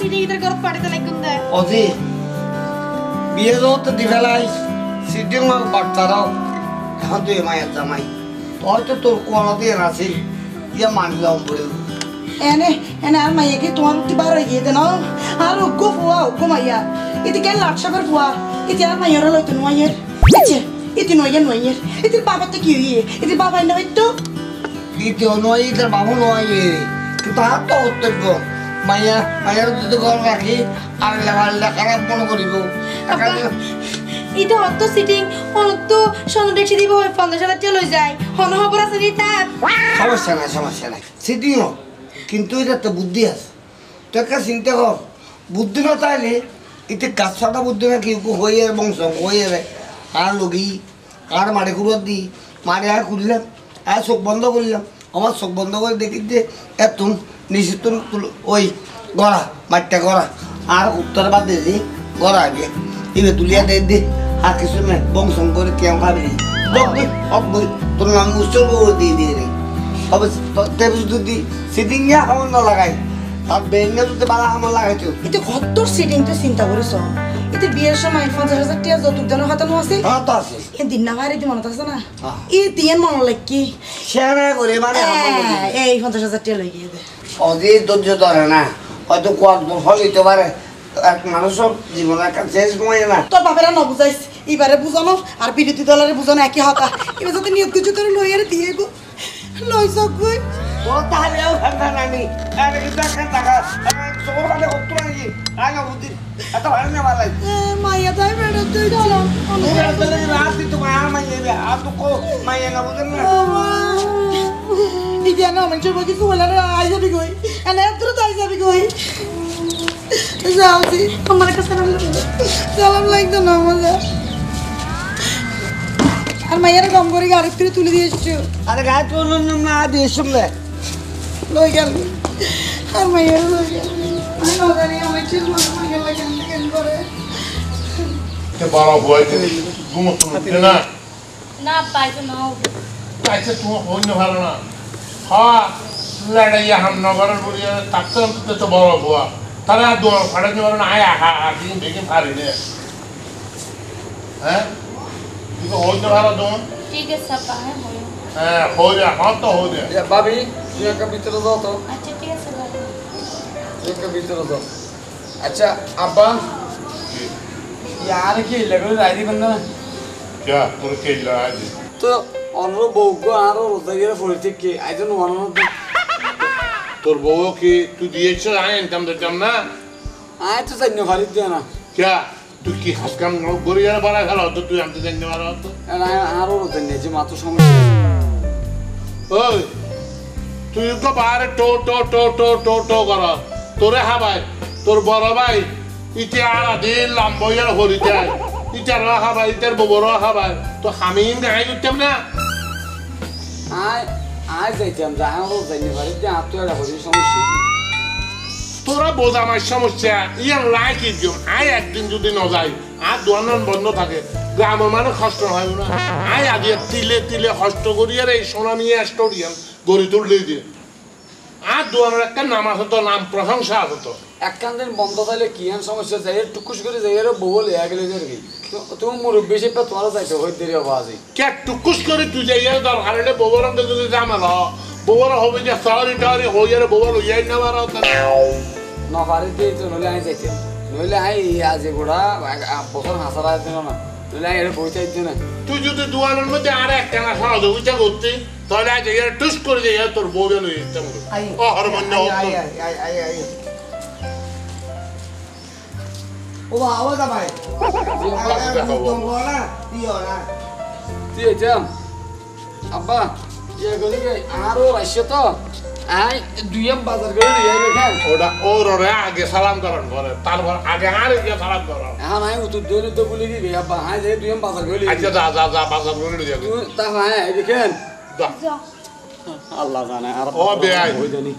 City either ঘর পাড়িতে লাগুন দে Aussie বিয়ে যত দিবেলাই সিটি মাল বাচ্চারাও এখন তুই মায়ের জামাই হয়তো তোর কোনো দিয়ে আছে ইয়া মানলাম বলে এনে এনে আর মাইয়া কি তোমার উঠতে বার হয়ে গিয়ে দেন আর উগ্গো ফুয়া উগ্গো মাইয়া এতে কেন লাটসাবের ফুয়া এতে আর মাইয়ারা লইতো নয়ের আচ্ছা এতে নয়ের এতে বাবাতে কি হইয়ে এতে বাবাই না হইতো দ্বিতীয় নয় তার বাবু নয় কিন্তু তাহার তো কর্তব্য মায়ের যদি ঘর রাখি আর লেখালে খারাপ মনে করিব ইতো অত সিটিং অত সন্ধ্যা দেখছি দিব 50,000 টাকা লই যায় হন খবর আছে নি তার সমস্যা নাই সিটিং হোক কিন্তু এটা তো বুদ্ধি আছে তো একটা চিন্তা কর বুদ্ধি না তাইলে এতে গাছ ছাটা বুদ্ধি না কেউ হয়ে বংশ হয়ে যাবে আর লগি আর মারে কুড়ো দি মারে আর খুললাম আর চোখ বন্ধ করলাম আমার চোখ বন্ধ করে দেখি যে এতুন নিশ্চিত ওই গড়া মাঠটা গড়া আর উত্তর বাদ দিয়ে গড়া আগে এবার তুলিয়া দে আর কিছু না বংশ করে কেউ খাবি বই তোর নাম উৎসর্গ করে দিয়ে রে তবে যদি সিটিং আমার না লাগাই আর বেঙ্গে যদি বালা আমার লাগাইতো এতে কত সিটিং তো চিন্তা করিস এতে বিয়ের সময় 50,000 টাকা যৌতুক দেওয়ার হাতানো আছে তো আছে দিন না ভাই মনে আছে না দিয়ে মনে লাগি শেয়ার করে মানে এই 50,000 টাকা লই গিয়ে দে অজি ধৈর্য ধরে না হয়তো কয়েকদিন ফল দিতে পারে এক মানুষের জীবনের একটা শেষ সময় না তোর বাপেরা ন বুঝাইস এবারে বুঝানো আর বিরোধী দলের বুঝানো একই হতা এবার যাতে নিয়োগ কিছু তোর লইয়ারে দিয়ে গো লই সকই ও তাহলেও খান্তা নানি আরে টাকা টাকা সব খালে উত্তর নাকি আয় না বুদ্ধি এত ভালো না ভালো মাইয়া তাই বেড়ে তুই চলো রাত দিতে মায়া মাইয়া আর তো কো মাইয়া না বুঝেন না নিজে না আমি চলবো কিছু বলে না আই যাবি কই এনে এত তাই যাবি কই যাওছি আমার কাছে সালাম লাগতো না মজা আর মাইয়ারে কম করে গাড়ি ফিরে তুলে দিয়ে এসছো আরে গায়ে তুলুন না দিয়ে শুনলে লই গেল আর মাইয়ারে লই গেল আমি না জানি আমার ছিল মাইয়া লাগে কেন করে তে বড় হইতে ঘুমোতো না না পাইতো না আচ্ছা তুমি হইন ভালো না হ্যাঁ লড়াইয়া হামনগরের বলিয়া তাকতাম তো বড় বুয়া তারা দোর ফাড়ানি বড় না আয় আহা দিন দেখে পারি না হ্যাঁ তুমি হইন ভালো দোন ঠিক আছে আপা হ্যাঁ হই যা হ্যাঁ তো হই যা ভাবি তুই একটা ভিতরে যাও তো আচ্ছা ঠিক আছে বাবা তুই একটা ভিতরে যাও আচ্ছা আব্বা यार কি লাগলো রাই দিবেন না क्या তোর কে লাগে তো অন্য বউকে আরো রোজাগিরা পড়তে কি আইজন ওয়ানো তোর বউ কি তুই দিয়েছ আয় আনতাম দিতাম না আই তো জানি না ভারি দিয়া না क्या তুই কি হাসকাম গরিয়ার বাড়া খেলা তো তুই আনতে জানি না তো আরো রোজা নিয়ে যে মাত্র সমস্যা ওই তুই তো বাইরে টো টো টো টো টো টো কর তোরে হাবাই তোর বড় ভাই ইতে আড়া দিন লাম্বইয়ার হরি যায় ইটার হাবাই ইটার বড় হাবাই তো হামিম গাই দিতাম না আই যাইতাম যা আরো জানি ভারি দিয়া আত্মীয়রা হরি সমস্যা তোরা বোঝা আমার সমস্যা ইয়ার লাইক ইডিয়ম আই একদিন যদি ন যাই আর দোকান বন্ধ থাকে গ্রামের মানুষ কষ্ট হয় না আই আজ তিলে তিলে কষ্ট করি আর এই সোনা নিয়ে স্টোরিয়াম গড়ি তুললে দিয়ে আর দোকানের একটা নাম আছে তো নাম প্রশংসা আছে তো একখান দিন বন্ধ থাকলে কি এমন সমস্যা যাই টুকুস করে যাই আর বউ লেয়া গেলে যে কি তুমি মুরব্বী হিসেবে তোমার যাইতে হই দেরি হবা আজি কে টুকুস করে তুই যাই আর দরকার হলে বউরাম যদি জামাল বউরা হবে যে সরি টরি হই আর বউ লইয়াই না মারা না পারি দিয়ে তো নইলে আই যাইতাম নইলে আই আজ গোড়া বছর হাসারা দিন না নইলে আই এটা বইতে দিন না তুই যদি দোকানের মধ্যে আর একটা না সহযোগিতা করতি তাহলে আজ এর টুস করে যাই তোর বউ লই যেতাম ও হরমন্য ও বাবা দা ভাই তুই যাম আব্বা ইয়ে গলি আরো রাইছে তো আই দুইম বাজার করে নিয়ে দেখেন ওটা ওর ওরে আগে সালাম করেন পরে তারপর আগে আর গিয়ে সালাম করেন এখন আমি তো দৌড়ে তো বলি কি আব্বা আই যে দুইম বাজার করে আচ্ছা যা যা যা বাজার করে নিয়ে যাবে তুই তা ভাই দেখেন যা আল্লাহ জানে আর ও বেআই হই জানি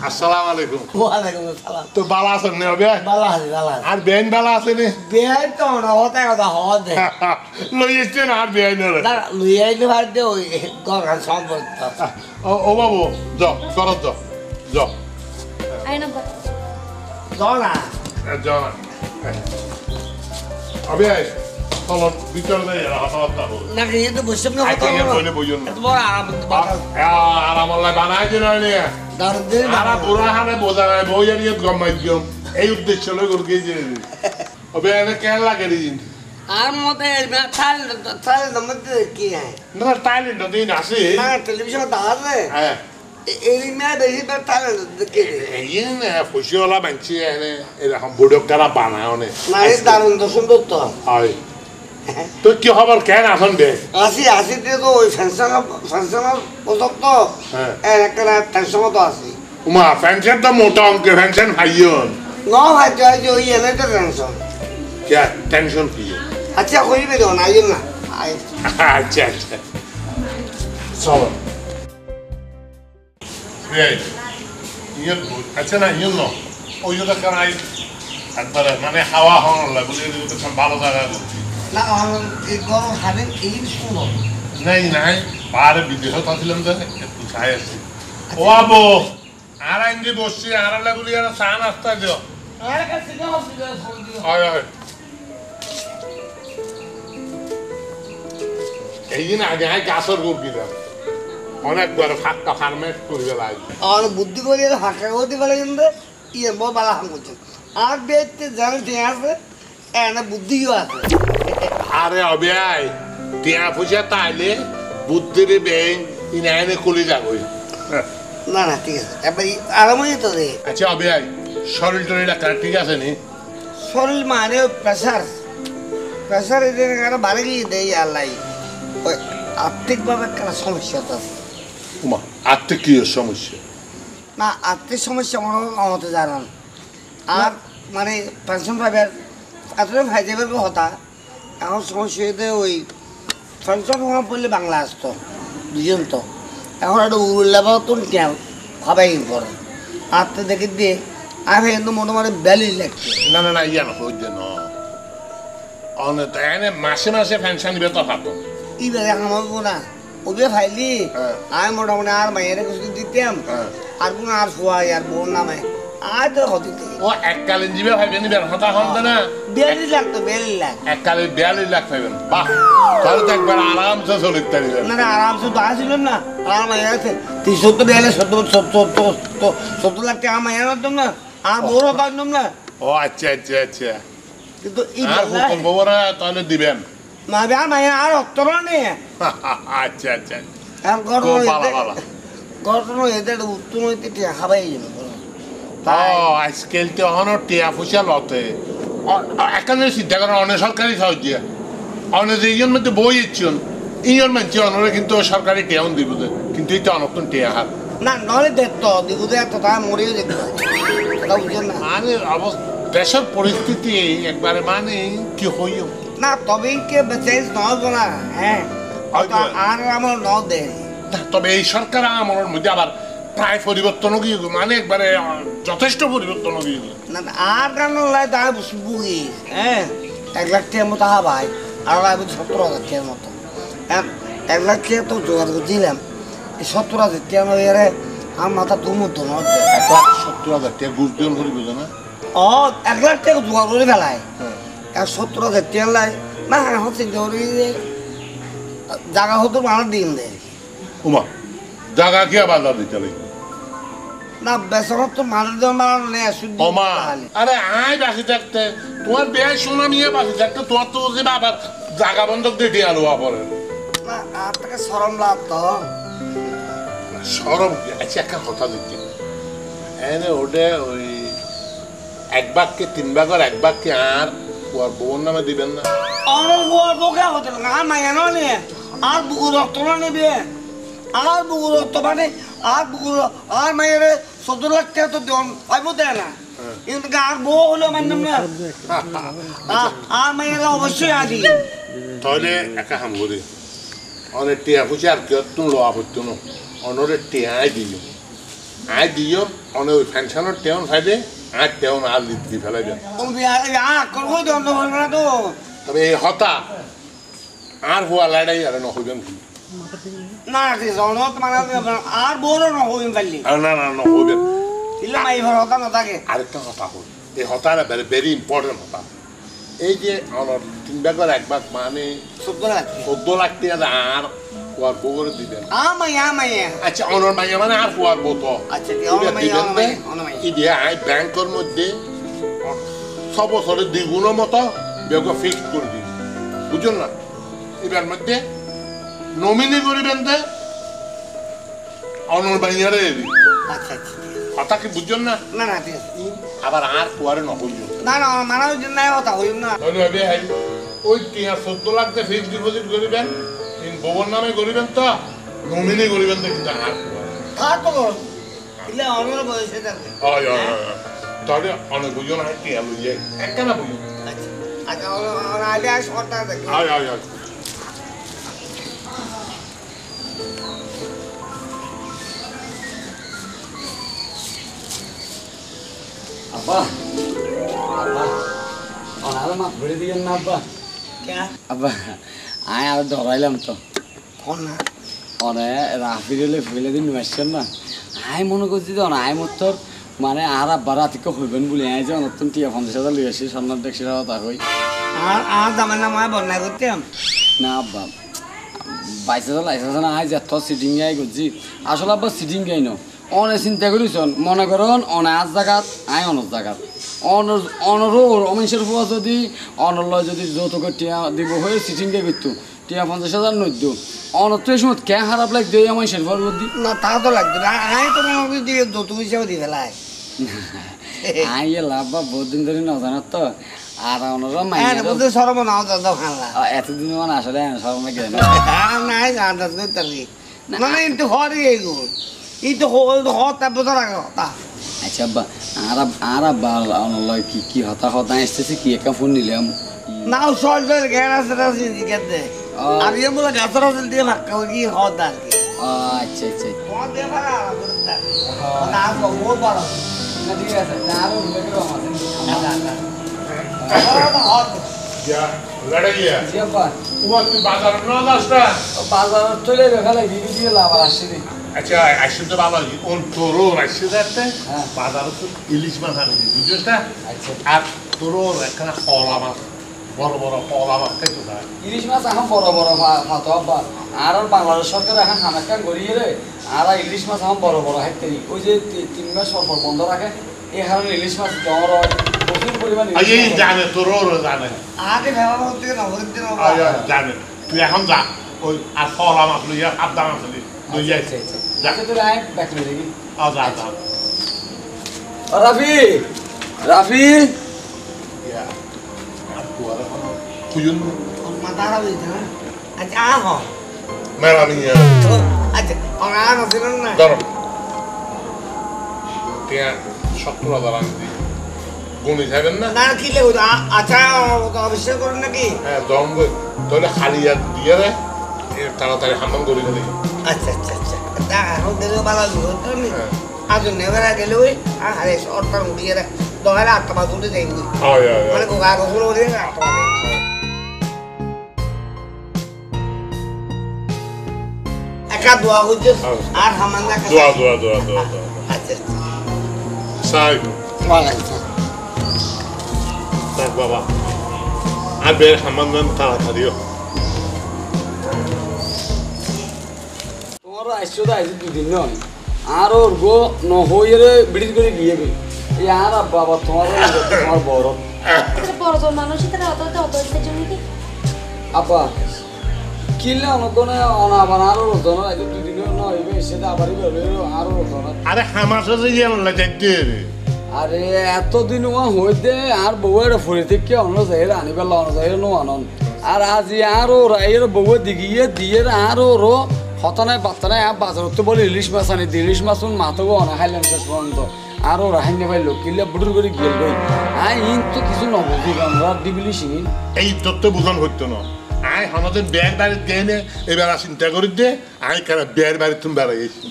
আসসালামু আলাইকুম ওয়ালাইকুম আসসালাম তো বালা আছেন না বেআই ভালো আছে আর বেআই বালা আছে নি বেয়াই তো না হতে কথা হতে লই এসছেন আর বেআই না রে না লইয়াই নি ভারতে ওই গঙ্গার সম্পর্ক ও বাবু যাও করত যাও যাও আই না জনা জন আবে চলো ভিতরে যাই কথাবার্তা হল নাকি এই তো বসে না আজকে বলে বইজন না বড় আরাম আরাম আল্লাহ বানাই দিন নিয়ে দারুণ দিন আরা পুরা হারে বোঝা নাই বই জানিয়ে গম্মাই দিম এই উদ্দেশ্য লই করকে যে আবে এনে কেন লাগে দিন আর মতে না থাল নমতে কি হ্যাঁ না টাইলেন্ট দিন আছে না টেলিভিশন দাঁড় রে হ্যাঁ এই মে বেশি বার থাল দেখে এই না ফুসিওলা বানছি এনে এরকম বুড়ো কারা বানায় অনেক না এই দারুণ তো সুন্দর তো হয় তো কি খবর কেন এখন বে আসি দিয়ে তো ওই ফ্যানশনের পোশাক তো একটা টেনশন তো আসি উমা ফ্যানশন তো মোটা অঙ্কের ফ্যানশন ভাইয়ন ন ভাই তো এই যে ওই এনে তো টেনশন क्या टेंशन की আচ্ছা কইবে তো না আইন না अच्छा अच्छा चलो ये अच्छा ना ये नो ओ ये तो कर आई একবার মানে হাওয়া হন লাগে বলে তো ভালো জায়গা করছি না এই গরম খাবেন এই শুনো নাই নাই পারে বিদেশ থাকছিলাম তো একটু ছায় আছে ও আবো আর আইন্দি বসছি আর লাগুলি আর চা নাস্তা দিও আর কাছে না হসপিটাল ফোন দিও হয় হয় এই দিন আগে গাছের গুড় দিলাম অনেকবার ফাঁকা ফার্মেট করে গেলাম আর বুদ্ধি করে হাঁকা হতে পারে কিন্তু ইয়ে বড় বালা হাম করছে আর বেতে জানে ঠিক আছে এনে বুদ্ধিও আছে আরে অবিয়াই টিয়া পয়সা তাইলে বুদ্ধির ব্যাং ইনায়নে খুলে যাবই না না ঠিক আছে এবার আরামই তো রে আচ্ছা অবিয়াই শরীর টরিল ঠিক আছে নি শরীর মানে প্রেশার এদের একটা বাড়ি গিয়ে দেয় আল্লাহ ওই আর্থিকভাবে একটা সমস্যা তো আছে উমা আর্থিক কি সমস্যা না আর্থিক সমস্যা মনে আমাদের জানান আর মানে পেনশন পাবে এতটা ফাইতে পারবে হতা এখন সমস্যা হইতে ওই পেনশন হওয়া পড়লে বাংলা আসতো দুজন তো এখন একটা উল্লাবা তো কেন খাবাই করে আর তো দেখে দিয়ে আমি কিন্তু মোটামুটি ব্যালি লাগছে না না না ইয়া না হইতে না অনেক এনে মাসে মাসে পেনশন দিবে তো হাতো এইবারে আমার না ওবে ফাইলি হ্যাঁ। আমি মোটামুটি আর মায়ের কিছু দিতাম হ্যাঁ। আর কোনো আর ফুয়া আর বোন নামে আর তো হতে ও এককালীন জিবে ভাইবেন নিবেন হতা হন না বিয়াল্লি লাগতো 42 লাখ এককালীন 42 লাখ পাইবেন বাহ তাহলে তো একবার আরামসে চলিত পারিবেন না না আরামসে তো আসছিলাম না আর মায়ের আছে 70 লাখ টাকা মায়ের হতাম না আর বোন হতাম না ও আচ্ছা আচ্ছা আচ্ছা কিন্তু এই আর হুকুম বড়রা তাহলে দিবেন না আর মায়ের আর হতো না নে আচ্ছা আচ্ছা আর খুব ভালো ভালো ঘটনা এদের উত্তর হইতে টিয়া খাবাই যাবে ও আজকাল তো অনেক টিয়া পয়সা লতে এখানে চিন্তা করেন অনেক সরকারি সাহায্য অনেক ইয়ের মধ্যে বই ইচ্ছন ইয়ের মানছি অনেকে কিন্তু সরকারি টিয়াও দিব কিন্তু এটা অনেকক্ষণ টিয়া হার না নলে দেখতো দিগুদে এত তা মরেও দেখতো এটা বুঝেন না মানে দেশের পরিস্থিতি একবারে মানে কি হইও না তবেই কে চেঞ্জ নহব না হ্যাঁ হয়তো। আর আমার ন দেয় তবে এই সরকার আমলের মধ্যে আবার প্রায় পরিবর্তনও গিয়ে মানে একবারে যথেষ্ট পরিবর্তনও গিয়ে না না, আর কেন লাই তা বুঝি হ্যাঁ 1 লাখ টাকার মতো হাবাই আর লাগবে 70,000 টাকার মতো 1 লাখ টাকা তো জোগাড় করে দিলাম এই 70,000 টাকা নয় আমার মাথা দুমুর তো নয় 1,70,000 টাকা ঘুষ দিয়ে করি বুঝে না ও 1 লাখ টাকা জোগাড় করে ফেলায় 70,000 টাকা লাই না এখন চিন্তা করি জায়গা হতো আমার দিন দেয় উমা জায়গা কি আবার দিতে লাগবে না বেসরত তো মানুষ দেওয়ার নেই শুধু ওমা আরে আয় বাসি থাকতে তোমার বেশ শোনা নিয়ে বাসি থাকতে তোমার তো যে আবার জায়গা বন্ধক দিয়ে আলো পরে না আর টাকা সরম লাভ তো সরম কি আচ্ছা একটা কথা দিচ্ছি এনে ওটা ওই 1 বাক্যে 3 ভাগের 1 বাক্যে আর ওর বোন নামে দিবেন না আমার বউর বোকা হতে না আর মাইয়া নয় আর বুকুর রক্ত না নেবে আর বুকুর রক্ত মানে আর বুকুর আর মায়ের 14 লাখ টাকা তো দেন পাইবো দেয় না কিন্তু আর বউ হলো মানলাম না আর মায়ের অবশ্যই আদি তাহলে একা হাম করি অনেক টিয়া ফুচি আর কেউ তুমি লোয়া পড়তো না অনেক টিয়া আয় দিও অনেক ওই ফ্যানশনের টেউন ফাইদে আর টেউন আর লিখতে ফেলাইবেন করবো তো অন্য বলবো না তো তবে এই হতা আর হওয়া লড়াই আর নহইবেন না জনত মানে আর বউরও নহইম পারলি না না নহইবেন ইলা মাই ভর হতা না থাকে আরেকটা কথা হল এই হতাটা ভেরি ইম্পর্টেন্ট হতা এই যে আমার 3 ভাগের 1 ভাগ মানে 14 লাখ টাকা আর ওর বউরে দিবেন আচ্ছা অনর মাইয়া মানে আর ওর বউ তো আচ্ছা ইডিয়া আই ব্যাংকের মধ্যে 6 বছরের দ্বিগুণের মতো বেগো ফিক্সড করে দিন বুঝুন না এবার মধ্যে নমিনি করিবেন দে অনর মাইয়ারে আচ্ছা কথা কি বুঝুন না না না ঠিক আছে আবার আর পোয়ারে নহইল না না মানার জন্য নাই কথা হইম না ধন্যবাদ ভাই ওই 14 লাখ টাকা ফিক্সড ডিপোজিট করিবেন ইন বউর নামে করিবেন তো নমিনি করিবেন দে কিন্তু আর থাকো ইলে অনর বয়সে থাকে হয় তাহলে অনেক বুঝুন আর কি আলু যে একখানা বুঝুন আচ্ছা আর আগে শর্টটা দেখি হয় আব্বা আব্বা ওনারা মাফ করে দিয়েন না আব্বা কে আব্বা আয় আর ধরাইলাম তো কোন না অনে রাফিরে ফেলে দিন আসছেন না আয় মনে করছি তো আয় মতর মানে আর আব্বা রাতিকে হইবেন বলে আয় যে নতুন টিয়া 50,000 লিয়ে আসি সন্ন্যার দেখছি তা হই আর দামের নাম হয় বন্যা করতাম না আব্বা 22,000 লাইসেন্স না আয় যত সিটিং আই করছি আসলে আব্বা সিটিং গাই ন অনে চিন্তা করিছন মনে করেন অনে আজ জায়গাত আয় অনর জায়গাত অনরও অমিশের ফুয়া যদি অনর যদি যৌতুকের টিয়া দিব হয়ে সিটিং গাই করতো টিয়া 50,000 নদ্য অনর তো এই সময় কে খারাপ লাগতো এই অমিশের ফুয়ার বুদ্ধি না তা তো লাগতো না আয় তো মনে করি দিয়ে যৌতুক হিসাবে দিয়ে ফেলায় আই লাভ বা বহুত দিন ধরে না জানার তো আর অনরা হ্যাঁ মাইয়া বুঝতে সরব নাও দাদা খানলা এতদিন মানে আসলে সরম লাগে না নাই আন্দাজ করতে পারি মানে কিন্তু হরি এইগুলো এই তো হতা বোঝা লাগে হতা আচ্ছা আব্বা আর আব্বা অনলাই কি হতা আসতেছে কি একটা ফোন নিলাম নাও সরকার ঘের আছে রাজি দিকে আর ইয়ে বলে গাছের আছে দিয়ে ভাক্কা কি হতা আর কি আচ্ছা আচ্ছা হত দিয়ে ভাড়া না বহুত বড় না ঠিক আছে আরো হত যা লড়াই জি আব্বা তোমার তুই বাজার না দশটা বাজার চলে গেলে বিবি দিয়ে লাভ আসছে আচ্ছা আসলে ভালো ওর তোরও আসছে যাতে বাজারে তো ইলিশ মাছ আনবি বুঝছিস না আচ্ছা আর তোরও একখানা কলা মাছ বড় কলা মাছ খাইতো না ইলিশ মাছ এখন বড় ফাতো আব্বা আর বাংলাদেশ সরকার এখন হানাক্কা গড়িয়ে রে আর ইলিশ মাছ এখন বড় হাইতে ওই যে 3 মাস সরকার বন্ধ রাখে এই কারণে ইলিশ মাছ জমর হয় প্রচুর পরিমাণ এই জানে তোরও জানে আগে ভেবা হতে না হতে না জানে তুই এখন যা ওই আর কলা মাছ লইয়া আবদা মাছ লইয়া যাকে তোর আয় ব্যাকলে দেখি যা রাফি খুঁজুন মাথা হইছে না আচ্ছা আহ মেলা নিয়ে আচ্ছা আর আছে না ধরো টিয়া 70,000 আনবি গুণি যাবেন না না কি লেগো আচ্ছা অবশ্যই করেন নাকি হ্যাঁ দম তাহলে খালি আর দিয়ে রে তাড়াতাড়ি হাম্মাম করে দিলে আচ্ছা তা এখন দেখো ভালো হতো নি আজ নেভারা গেলে ওই আরে শর্টটা উঠিয়ে রে দহারে 8টা বাজে উঠে যাই মানে গোগা গোসল করে 8টা বাজে একা দোয়া করছে আর হামান না দোয়া আচ্ছা সাহেব ওয়ালাইকুম থাক বাবা আর বের হাম্মাম দেন তাড়াতাড়িও তোমার আসছো তো আইসি 2 দিন নয় আর ওর গো নহইয়ে বিড়ি করে গিয়ে গে এই আর বাবা তোমার বড় বড় তোর মানুষ তারা অত জন্য কি আপা কিলে অনগনে অনাবার আরো রতন আজ 2 দিন নয় হইবে সেটা আবারই বেরো আরো রতন আরে হামাসে যে ইয়াল্লা যাইতে রে আরে এতদিন হইতে আর বউয়ের ফুরি থেকে অন্য জায়গায় আনিবার অন্য জায়গায় নো আনন আর আজ আরো রায়ের বউ দিগিয়ে দিয়ে আরো রো হতানায় বাত্তানায় বাজারত তো বলে ইলিশ মাছ আনি ইলিশ মাছ মাথাও অনা খাইলেন শেষ পর্যন্ত আরো রাহাই নেবাইলো কিলে বুড়ুর করে গিয়ে গই ইন তো কিছু নবুঝি আমরা ডিবিলি সিঙি এই তত্ত্ব বুঝান হইতো না আই আমাদের বের বাড়িতে গেলে এবার চিন্তা করি দে আই কেন বের বাড়িতে তুমি বেড়াইছি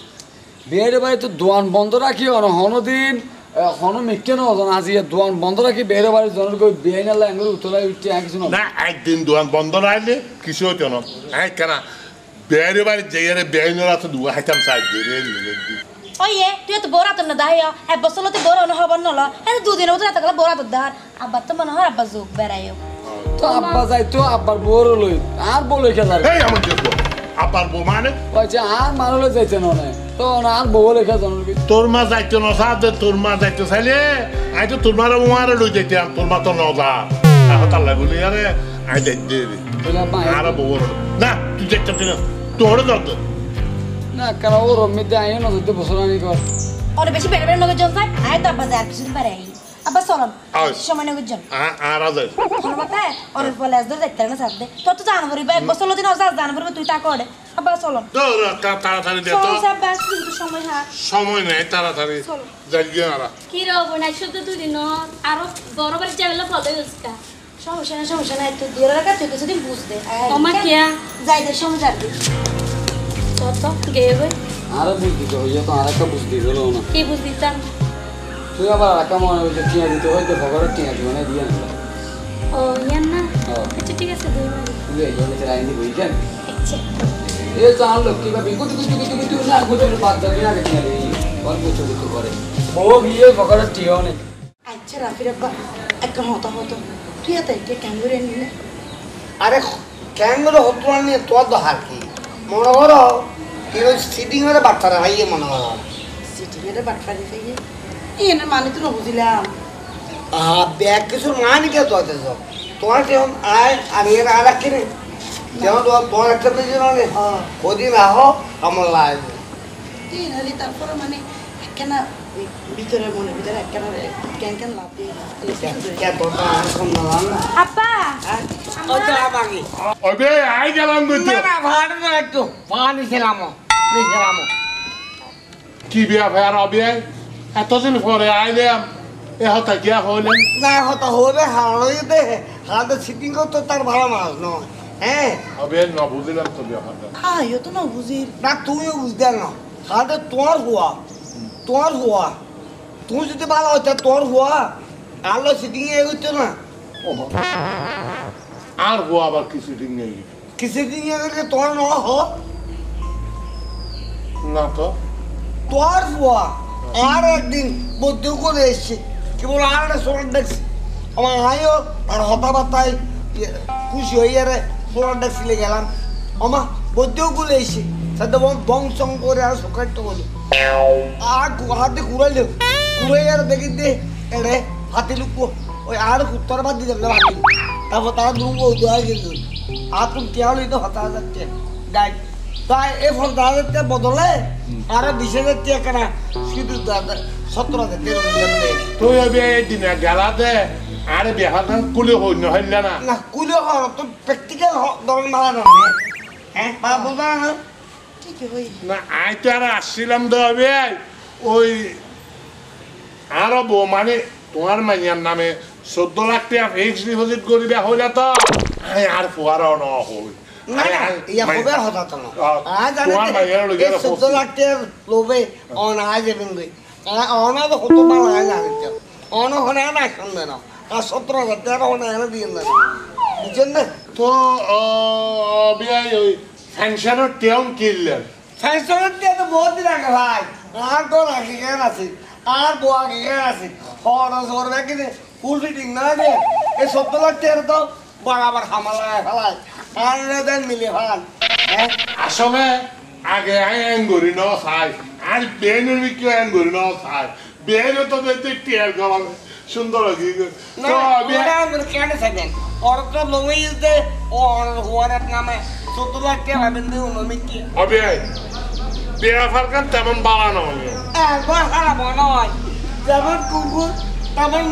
বিয়ের বাড়ি তো দোয়ান বন্ধ রাখি হনদিন হনো মিটকে নজন আজি দোয়ান বন্ধ রাখি বিয়ের বাড়ির জনের গই বিয়ে নালে আঙ্গুল উতলাই উঠতে কিছু না একদিন দোকান বন্ধ রাখলে কিছু হইতো না আই কেন বের বাড়িতে যাইয়ারে বেআইনের আছে দুয়া হাইতাম চাই ওয়ে তুই তো বড় আতন না দাহিয়া এক বছর তুই বড় না হবার নল হ্যাঁ দুদিনের মতো রাত গেলে বড় আতন দাহার আব্বার তো মনে হয় আব্বা যোগ বেড়াইও তো আব্বা যাইতো আব্বার বউর লই আর বলে খেলার এই আমার দেখো আব্বার বউ মানে কইছে আর মারলে যাইতে না তো আর বউ লেখা জানো তোর মা যাইতো না সাথে তোর মা যাইতো চাইলে আই তো তোর মারে উমারে লই যাইতাম তোর মা তো ন যা এখন তার লাগলি আরে আই যাই দে আর বউ না তুই যাইতে না তোর দরদ না কারণ ও রমিতে আইও না যদি বছর আনি কর ওরে বেশি বেড়ে বেড়ে নগর জন চাই আয় তো আব্বা যায় আর কিছুদিন পারে আব্বা চলম সময় নগর জন আর যাই হনবাতা ওরে বলে আজ ধরে দেখতে না সাথে তোর তো জানা পড়িবা এক বছর দিন আজ জানা পড়িবা তুই তা করে আব্বা চলম তোর তাড়াতাড়ি দে তো সব বাস কিন্তু সময় হার সময় নেই তাড়াতাড়ি যাই গিয়ে আরা কি রব নাই শুধু 2 দিন আরো বড় বাড়ি যাবেলে ফলে গেছকা সমস্যা নাই তুই দিয়ে রাখা তুই কিছুদিন বুঝতে ওমা কিয়া যাইতে সময় যাবি তো গেয়ে গই আর বুঝ দিতে হইয়া তো আর একটা বুঝ দিতে হলো না কি বুঝ দিতাম তুই আবার একা মনে হইতে টিয়া দিতে হইতে ভগরের টিয়া দিও না দিয়ে না ও ইয়ান না আচ্ছা ঠিক আছে দুই মারি তুই এই জন্য চাই নি বুঝছেন আচ্ছা এ চাল লক্ষ্মী বা বিকুট কুটু না গোটের বাদ দাবি না কেন রে বল কিছু করে ও গিয়ে ভগরের টিয়া নেই আচ্ছা রাফির আব্বা একটা হতো তুই এত একটা ক্যাঙ্গুরে নিলে আরে ক্যাঙ্গুরু হতো না নিয়ে তোর দহার কি মনে করো কি ওই সিটিং এর বাচ্চারা ভাইয়ে মনে করো সিটি গেলে বাটপাড়ি থেকে এনে মানে তো না বুঝিলাম ব্যাগ কিছু মানি কে তো তোমার কেমন আয় আমি এর আর কিনে যেমন তোমার একটা পেয়েছি না কদিন আহো আমার লাগবে তিন হলি তারপরে মানে একখানা ভিতরে মনে ভিতরে একখানা ক্যান লাভ দিয়ে আব্বা ওবে আই গেলাম গইতো একটু পানি ছিলাম কি বিয়া ভাই আর অবে এতদিন পরে আইলাম এ হতা গিয়া হইলেন না হতা হবে হাড়িতে হাতে সিটিং করতো তার ভালো মাছ নয় হ্যাঁ অবে না বুঝলাম তো বিয়া কথা ইয়ে তো না বুঝি না তুমিও বুঝতে না হাতে তোমার হুয়া তুমি যদি ভালো হতো তোর হুয়া আলো সিটিং এ হইতো না আর হো আবার কিছু দিন নেই কিসে দিন এ তোমার ন হ না তো তোর হুয়া আর একদিন বদ্ধ করে এসছে কেবল আর একটা সোনার দেখছি আমার আয়ও আর হতাবার্তায় খুশি হয়ে রে সোনার দেখছিলে গেলাম আমার বদ্ধও করে এসছে সাথে বং চং করে আর সকালটা বলি আর হাতে ঘুরাইল ঘুরে আর দেখি দে এড়ে হাতে লুকো ওই আর উত্তর বাদ দিয়ে যাবে হাতে তারপর তারা দুর্গ দোয়া গেল আর তুমি কেউ তো হতা যাচ্ছে গাইড তাই এই 50,000 বদলে আর 20,000 কেনা শুধু 17,000 তুই অবে দিনে গেলাতে আরে বিয়া কুলি হইল হইল না না কুলে হল তো প্র্যাকটিক্যাল ধরন মারা না হ্যাঁ বা বলবা না ঠিক হই না আই তো আর আসছিলাম তো অবে ওই আরো বউ মানে তোমার মাইয়ার নামে 14 লাখ টাকা ফিক্স ডিপোজিট করিবা হইলা তো আই আর ফুয়ারও ন হই না ইয়া হবে হতা তো না আজ তোমার মাইয়ার লগে 14 লাখ টাকা লোবে অন আজ এবং গই অনা তো কত মাল আজ জানিতে অন হনে না শুনবে না আর 17,000 টাকা হনে এনে দিয়ে না বুঝছেন না তো বিয়াই ওই ফ্যানশনের টেউন কিনলেন ফ্যাশনের টাকা তো বহুত দিন আগে ভাই আর তো রাখি কেন আছে আর বোয়া কেন আছে খরচ করবে কিনে ফুল ফিটিং না দে এই 17 লাখ টাকা তো বরাবর হামালায় ফেলায় আর দেন মিলে ফেলান হ্যাঁ আসলে আগে আই অ্যাঙ্গুরি ন খাই আর বেনের বিক্রি অ্যাঙ্গুরি ন খাই বেনে তো দেখতে টিয়ার গলাম সুন্দর লাগি না ওরা কেন থাকেন ওর তো লোমে ইউজে ওর ওয়ারের নামে 17 লাখ টাকা ভাবেন দিও নমি কি অবে বিয়া ফারকান তেমন বাড়ানো হলো একবার খারাপ নয় যেমন কুকুর তেমন